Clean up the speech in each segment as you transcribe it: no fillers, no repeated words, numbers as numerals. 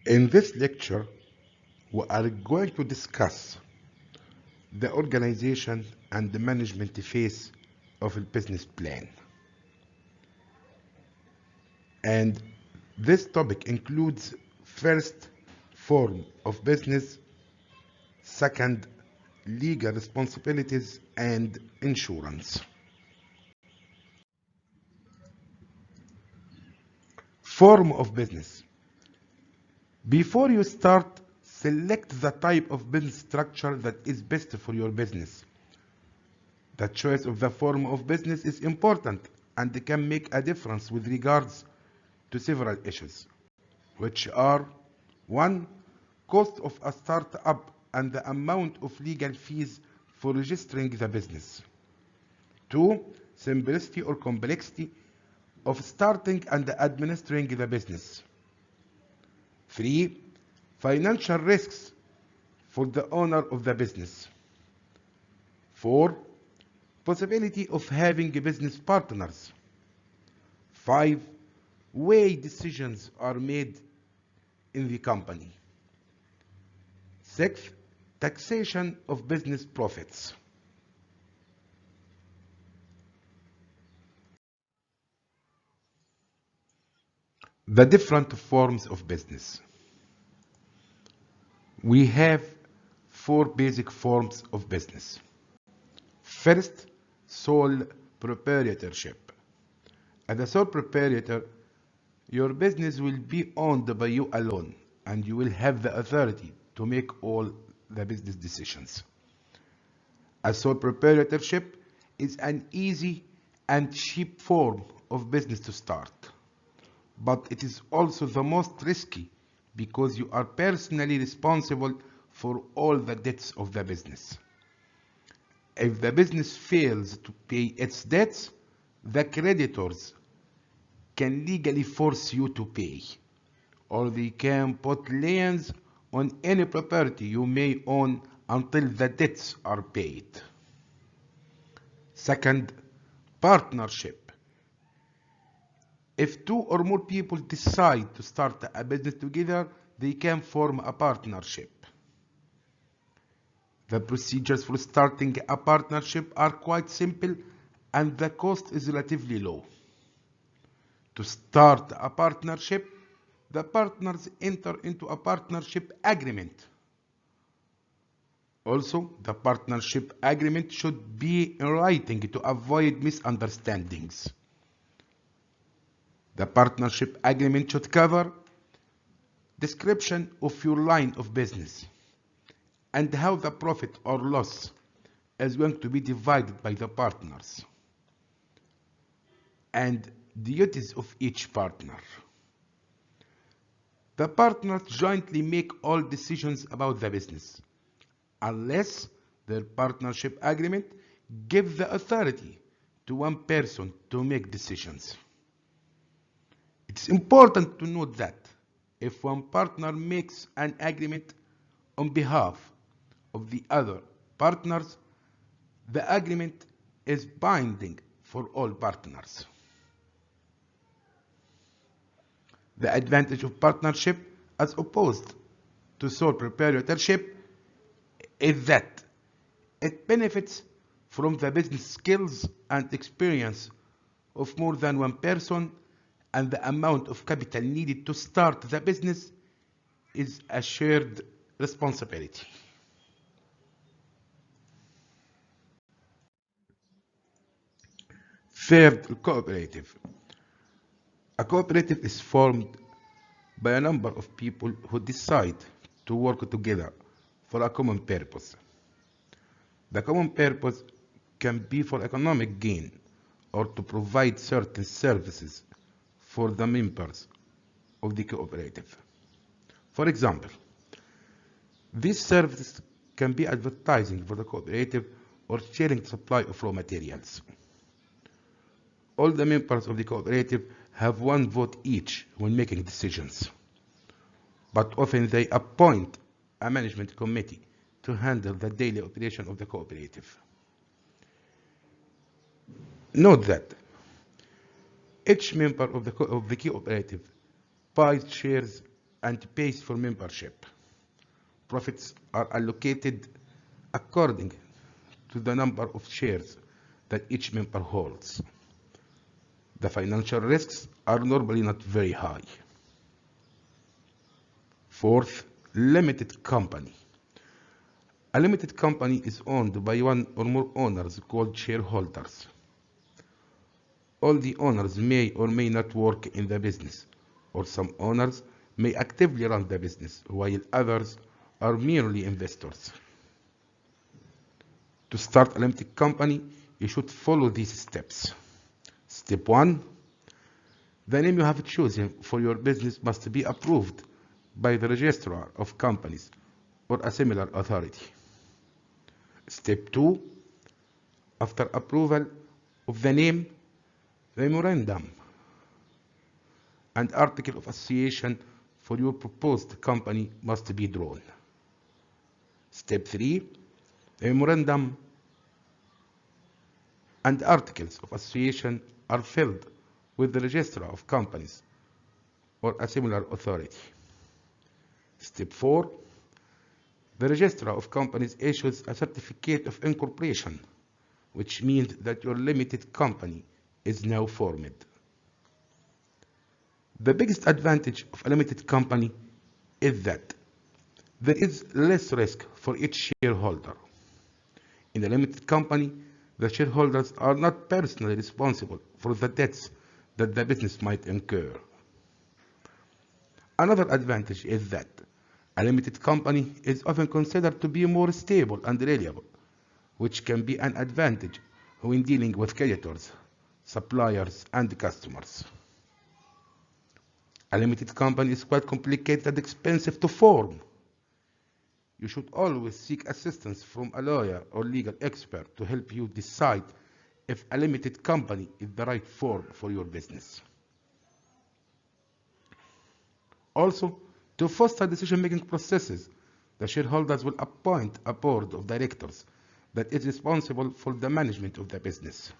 In this lecture, we are going to discuss the organization and the management phase of a business plan. And this topic includes first, form of business, second, legal responsibilities and insurance. Form of business. Before you start, select the type of business structure that is best for your business. The choice of the form of business is important and can make a difference with regards to several issues, which are 1. Cost of a startup and the amount of legal fees for registering the business. 2. Simplicity or complexity of starting and administering the business. 3. Financial risks for the owner of the business. 4. Possibility of having business partners. 5. Way decisions are made in the company. 6. Taxation of business profits. The different forms of business. We have 4 basic forms of business. First, sole proprietorship. As a sole proprietor, your business will be owned by you alone, and you will have the authority to make all the business decisions. A sole proprietorship is an easy and cheap form of business to start, but it is also the most risky because you are personally responsible for all the debts of the business. If the business fails to pay its debts, the creditors can legally force you to pay, or they can put liens on any property you may own until the debts are paid. Second, partnership. If 2 or more people decide to start a business together, they can form a partnership. The procedures for starting a partnership are quite simple and the cost is relatively low. To start a partnership, the partners enter into a partnership agreement. Also, the partnership agreement should be in writing to avoid misunderstandings. The partnership agreement should cover description of your line of business and how the profit or loss is going to be divided by the partners and the duties of each partner. The partners jointly make all decisions about the business, unless their partnership agreement gives the authority to one person to make decisions. It's important to note that if one partner makes an agreement on behalf of the other partners, the agreement is binding for all partners. The advantage of partnership as opposed to sole proprietorship is that it benefits from the business skills and experience of more than one person, and the amount of capital needed to start the business is a shared responsibility. Third, cooperative. A cooperative is formed by a number of people who decide to work together for a common purpose. The common purpose can be for economic gain or to provide certain services for the members of the cooperative. For example, these services can be advertising for the cooperative or sharing the supply of raw materials. All the members of the cooperative have one vote each when making decisions, but often they appoint a management committee to handle the daily operation of the cooperative. Note that each member of the cooperative buys shares and pays for membership. Profits are allocated according to the number of shares that each member holds. The financial risks are normally not very high. Fourth, limited company. A limited company is owned by one or more owners called shareholders. All the owners may or may not work in the business, or some owners may actively run the business, while others are merely investors. To start a limited company, you should follow these steps. Step 1. The name you have chosen for your business must be approved by the registrar of companies or a similar authority. Step 2. After approval of the name, the memorandum and article of association for your proposed company must be drawn. Step 3. The memorandum and articles of association are filed with the registrar of companies or a similar authority. Step 4. The registrar of companies issues a certificate of incorporation, which means that your limited company is now formed. The biggest advantage of a limited company is that there is less risk for each shareholder. In a limited company, the shareholders are not personally responsible for the debts that the business might incur. Another advantage is that a limited company is often considered to be more stable and reliable, which can be an advantage when dealing with creditors, suppliers, and customers. A limited company is quite complicated and expensive to form. You should always seek assistance from a lawyer or legal expert to help you decide if a limited company is the right form for your business. Also, to foster decision-making processes, the shareholders will appoint a board of directors that is responsible for the management of the business.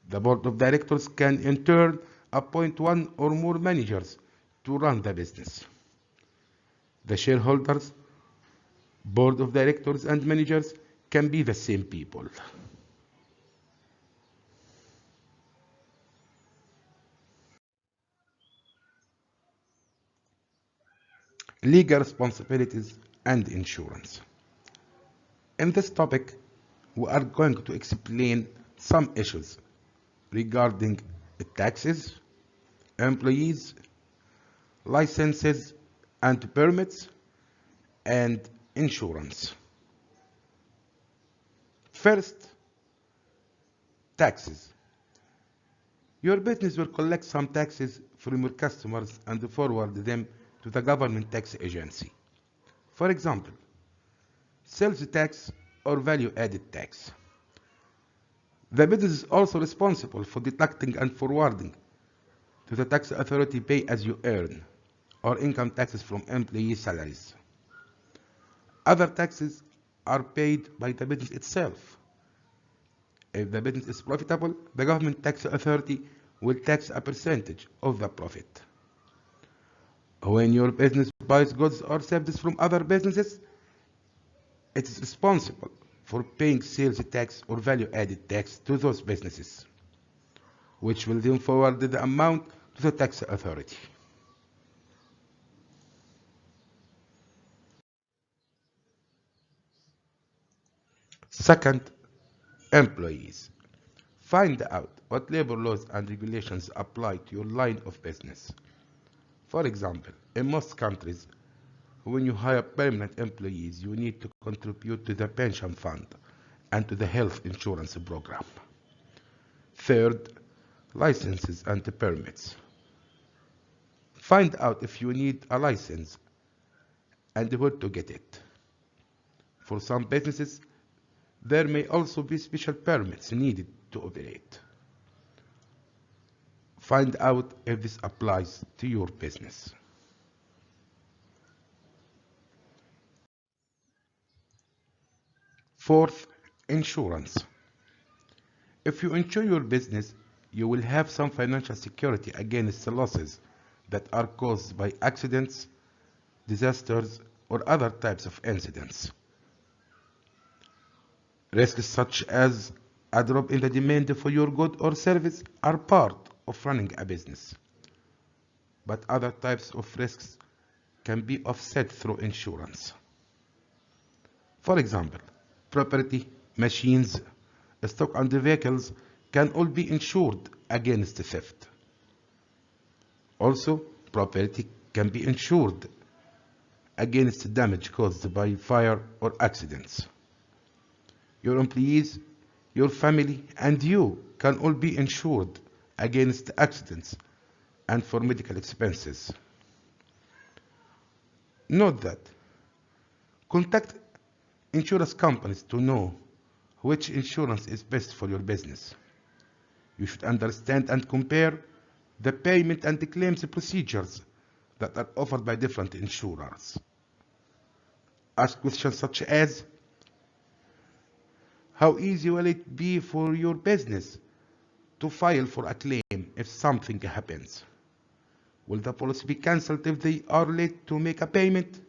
The board of directors can in turn appoint one or more managers to run the business. The shareholders, board of directors, and managers can be the same people. Legal responsibilities and insurance. In this topic, we are going to explain some issues regarding taxes, employees, licenses and permits, and insurance. First, taxes. Your business will collect some taxes from your customers and forward them to the government tax agency. For example, sales tax or value-added tax. The business is also responsible for deducting and forwarding to the tax authority pay-as-you-earn or income taxes from employee salaries. Other taxes are paid by the business itself. If the business is profitable, the government tax authority will tax a percentage of the profit. When your business buys goods or services from other businesses, it is responsible for paying sales tax or value-added tax to those businesses, which will then forward the amount to the tax authority. Second, employees. Find out what labor laws and regulations apply to your line of business. For example, in most countries, when you hire permanent employees, you need to contribute to the pension fund and to the health insurance program. Third, licenses and permits. Find out if you need a license and where to get it. For some businesses, there may also be special permits needed to operate. Find out if this applies to your business. Fourth, insurance. If you insure your business, you will have some financial security against the losses that are caused by accidents, disasters, or other types of incidents. Risks such as a drop in the demand for your good or service are part of running a business. But other types of risks can be offset through insurance. For example, property, machines, stock and vehicles can all be insured against theft. Also, property can be insured against damage caused by fire or accidents. Your employees, your family, and you can all be insured against accidents and for medical expenses. Note that contact insurance companies to know which insurance is best for your business. You should understand and compare the payment and the claims procedures that are offered by different insurers. Ask questions such as, how easy will it be for your business to file for a claim if something happens? Will the policy be cancelled if they are late to make a payment?